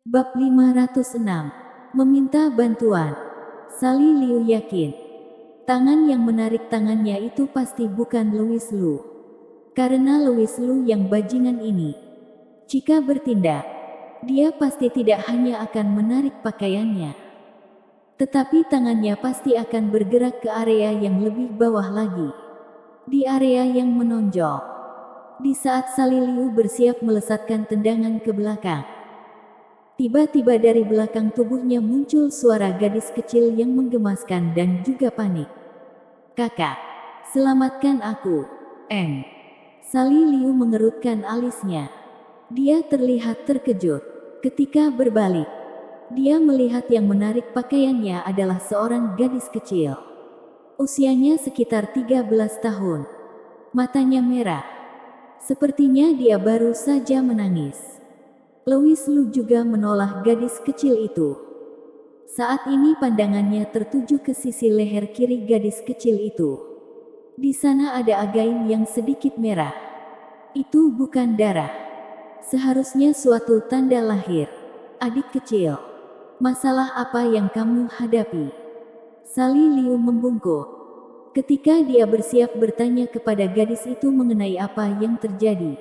Bab 506. Meminta bantuan. Sally Liu yakin, tangan yang menarik tangannya itu pasti bukan Louis Lu. Karena Louis Lu yang bajingan ini, jika bertindak, dia pasti tidak hanya akan menarik pakaiannya, tetapi tangannya pasti akan bergerak ke area yang lebih bawah lagi. Di area yang menonjol. Di saat Sally Liu bersiap melesatkan tendangan ke belakang, tiba-tiba dari belakang tubuhnya muncul suara gadis kecil yang menggemaskan dan juga panik. "Kakak, selamatkan aku." Sally Liu mengerutkan alisnya. Dia terlihat terkejut. Ketika berbalik, dia melihat yang menarik pakaiannya adalah seorang gadis kecil. Usianya sekitar 13 tahun. Matanya merah. Sepertinya dia baru saja menangis. Louis Lu juga menolak gadis kecil itu. Saat ini pandangannya tertuju ke sisi leher kiri gadis kecil itu. Di sana ada again yang sedikit merah. Itu bukan darah. Seharusnya suatu tanda lahir. Adik kecil, masalah apa yang kamu hadapi? Sally Liu membungkuk. Ketika dia bersiap bertanya kepada gadis itu mengenai apa yang terjadi,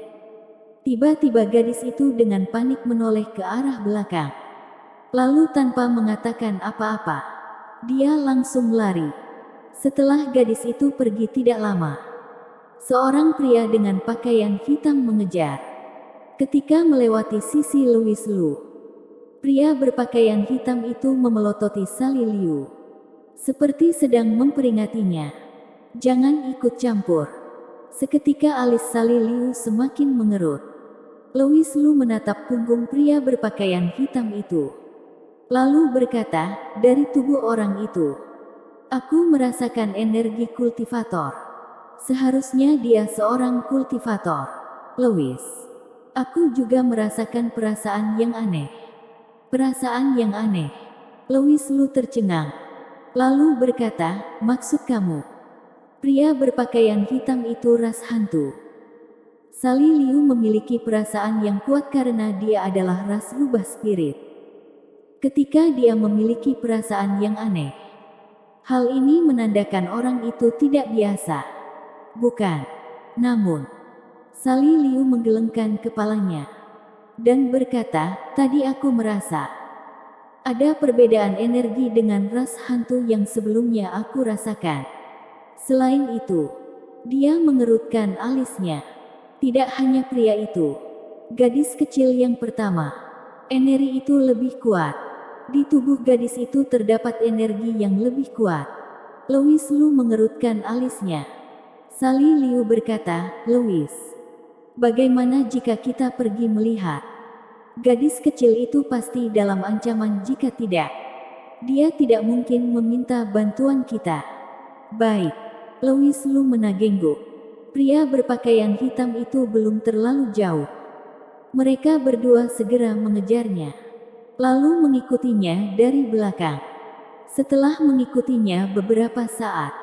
tiba-tiba gadis itu dengan panik menoleh ke arah belakang. Lalu tanpa mengatakan apa-apa, dia langsung lari. Setelah gadis itu pergi tidak lama, seorang pria dengan pakaian hitam mengejar. Ketika melewati sisi Louis Lu, pria berpakaian hitam itu memelototi Sally Liu, seperti sedang memperingatinya. "Jangan ikut campur." Seketika alis Sally Liu semakin mengerut. Louis Lu menatap punggung pria berpakaian hitam itu, lalu berkata, "Dari tubuh orang itu, aku merasakan energi kultivator. Seharusnya dia seorang kultivator." "Louis, aku juga merasakan perasaan yang aneh." "Perasaan yang aneh?" Louis Lu tercengang, lalu berkata, "Maksud kamu, pria berpakaian hitam itu ras hantu?" Sally Liu memiliki perasaan yang kuat karena dia adalah ras rubah spirit. Ketika dia memiliki perasaan yang aneh, hal ini menandakan orang itu tidak biasa. Bukan? Namun, Sally Liu menggelengkan kepalanya dan berkata, "Tadi aku merasa ada perbedaan energi dengan ras hantu yang sebelumnya aku rasakan." Selain itu, dia mengerutkan alisnya. Tidak hanya pria itu, gadis kecil yang pertama, energi itu lebih kuat. Di tubuh gadis itu terdapat energi yang lebih kuat. Louis Lu mengerutkan alisnya. Sally Liu berkata, "Louis, bagaimana jika kita pergi melihat?" Gadis kecil itu pasti dalam ancaman jika tidak, dia tidak mungkin meminta bantuan kita. "Baik." Louis Lu mengangguk. Pria berpakaian hitam itu belum terlalu jauh. Mereka berdua segera mengejarnya, lalu mengikutinya dari belakang. Setelah mengikutinya beberapa saat,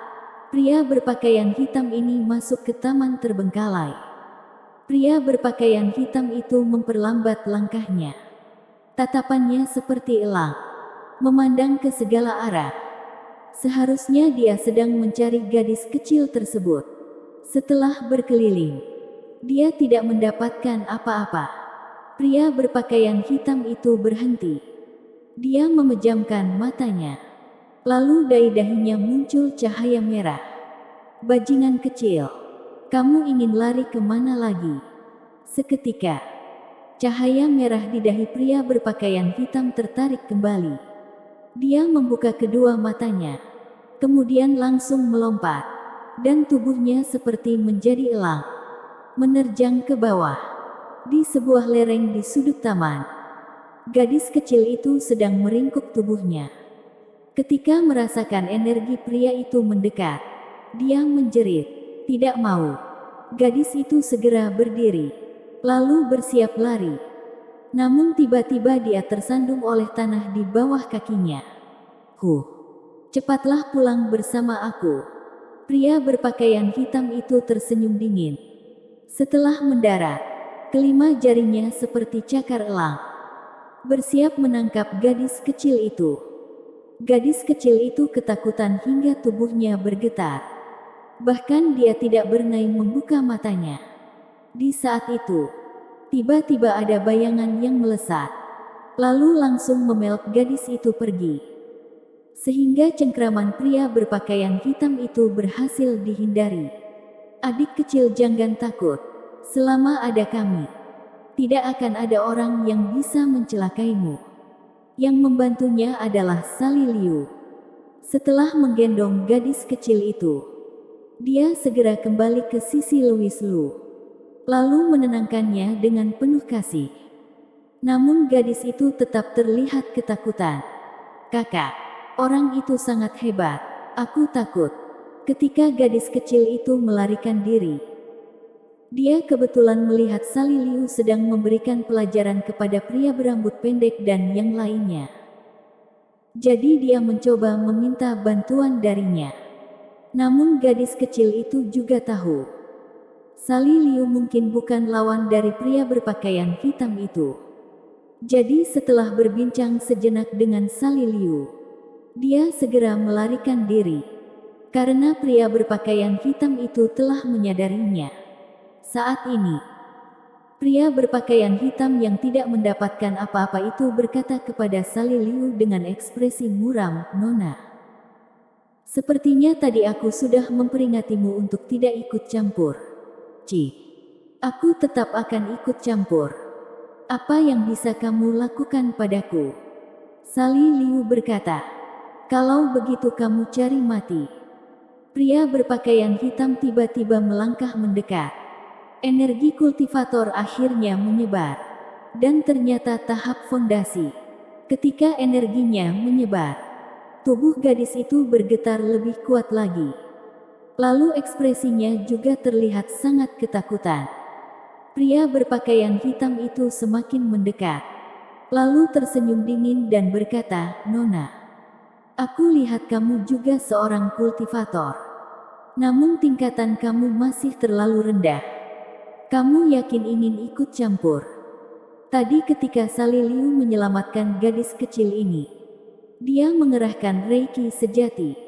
pria berpakaian hitam ini masuk ke taman terbengkalai. Pria berpakaian hitam itu memperlambat langkahnya. Tatapannya seperti elang, memandang ke segala arah. Seharusnya dia sedang mencari gadis kecil tersebut. Setelah berkeliling, dia tidak mendapatkan apa-apa. Pria berpakaian hitam itu berhenti. Dia memejamkan matanya. Lalu dari dahinya muncul cahaya merah. "Bajingan kecil, kamu ingin lari kemana lagi?" Seketika, cahaya merah di dahi pria berpakaian hitam tertarik kembali. Dia membuka kedua matanya, kemudian langsung melompat, dan tubuhnya seperti menjadi elang, menerjang ke bawah. Di sebuah lereng di sudut taman, gadis kecil itu sedang meringkuk tubuhnya. Ketika merasakan energi pria itu mendekat, dia menjerit, "Tidak mau." Gadis itu segera berdiri, lalu bersiap lari. Namun tiba-tiba dia tersandung oleh tanah di bawah kakinya. Cepatlah pulang bersama aku." Pria berpakaian hitam itu tersenyum dingin. Setelah mendarat, kelima jarinya seperti cakar elang. bersiap menangkap gadis kecil itu. Gadis kecil itu ketakutan hingga tubuhnya bergetar. Bahkan dia tidak bernai membuka matanya. Di saat itu, tiba-tiba ada bayangan yang melesat, lalu langsung memeluk gadis itu pergi. Sehingga cengkraman pria berpakaian hitam itu berhasil dihindari. Adik kecil jangan takut. Selama ada kami, tidak akan ada orang yang bisa mencelakaimu. Yang membantunya adalah Sally Liu. Setelah menggendong gadis kecil itu, dia segera kembali ke sisi Louis Lu, lalu menenangkannya dengan penuh kasih. Namun gadis itu tetap terlihat ketakutan. Kakak, orang itu sangat hebat. Aku takut. Ketika gadis kecil itu melarikan diri, dia kebetulan melihat Sally Liu sedang memberikan pelajaran kepada pria berambut pendek dan yang lainnya. Jadi dia mencoba meminta bantuan darinya. Namun gadis kecil itu juga tahu Sally Liu mungkin bukan lawan dari pria berpakaian hitam itu. Jadi setelah berbincang sejenak dengan Sally Liu, dia segera melarikan diri. Karena pria berpakaian hitam itu telah menyadarinya. Saat ini, pria berpakaian hitam yang tidak mendapatkan apa-apa itu berkata kepada Sally Liu dengan ekspresi muram, "Nona, sepertinya tadi aku sudah memperingatimu untuk tidak ikut campur. Aku tetap akan ikut campur. Apa yang bisa kamu lakukan padaku?" Sally Liu berkata, "Kalau begitu kamu cari mati." Pria berpakaian hitam tiba-tiba melangkah mendekat. Energi kultivator akhirnya menyebar. Dan ternyata tahap fondasi. Ketika energinya menyebar, tubuh gadis itu bergetar lebih kuat lagi. Lalu ekspresinya juga terlihat sangat ketakutan. Pria berpakaian hitam itu semakin mendekat. Lalu tersenyum dingin dan berkata, "Nona, aku lihat kamu juga seorang kultivator. Namun tingkatan kamu masih terlalu rendah. Kamu yakin ingin ikut campur?" Tadi ketika Sally Liu menyelamatkan gadis kecil ini, dia mengerahkan Reiki sejati.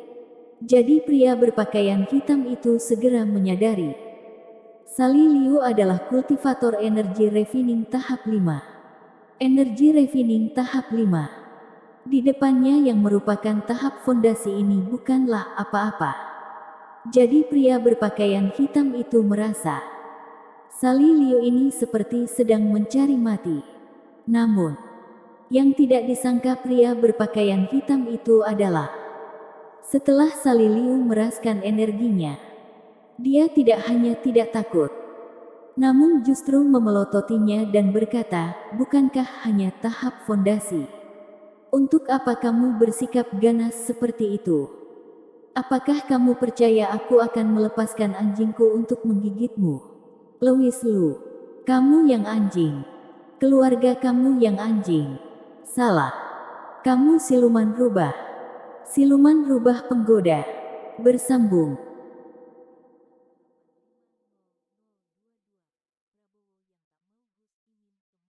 Jadi pria berpakaian hitam itu segera menyadari Sally Liu adalah kultivator energi refining tahap 5. Energi refining tahap 5. Di depannya yang merupakan tahap fondasi ini bukanlah apa-apa. Jadi pria berpakaian hitam itu merasa Sally Liu ini seperti sedang mencari mati. Namun, yang tidak disangka pria berpakaian hitam itu adalah setelah Sally Liu meraskan energinya, dia tidak hanya tidak takut, namun justru memelototinya dan berkata, "Bukankah hanya tahap fondasi? Untuk apa kamu bersikap ganas seperti itu? Apakah kamu percaya aku akan melepaskan anjingku untuk menggigitmu?" Louis Lu, kamu yang anjing. Keluarga kamu yang anjing. Salah. Kamu siluman rubah. Siluman rubah penggoda. Bersambung.